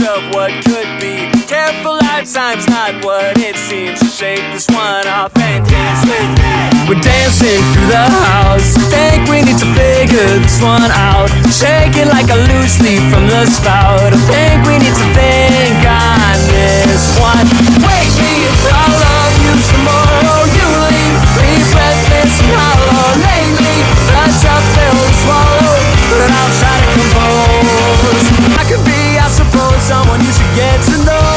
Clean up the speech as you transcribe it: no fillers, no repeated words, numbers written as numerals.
of what could be. Careful, lifetime's not what it seems. Shake this one off and dance with me. We're dancing through the house. Think we need to figure this one out. Shake it like a loose leaf from the spout. I think we need to think on this one. Wake me if I love you tomorrow. You leave me breathless and hollow. Lately, that's a pill to swallow, but I'll try to compose. I could be, I suppose, someone you should get to know.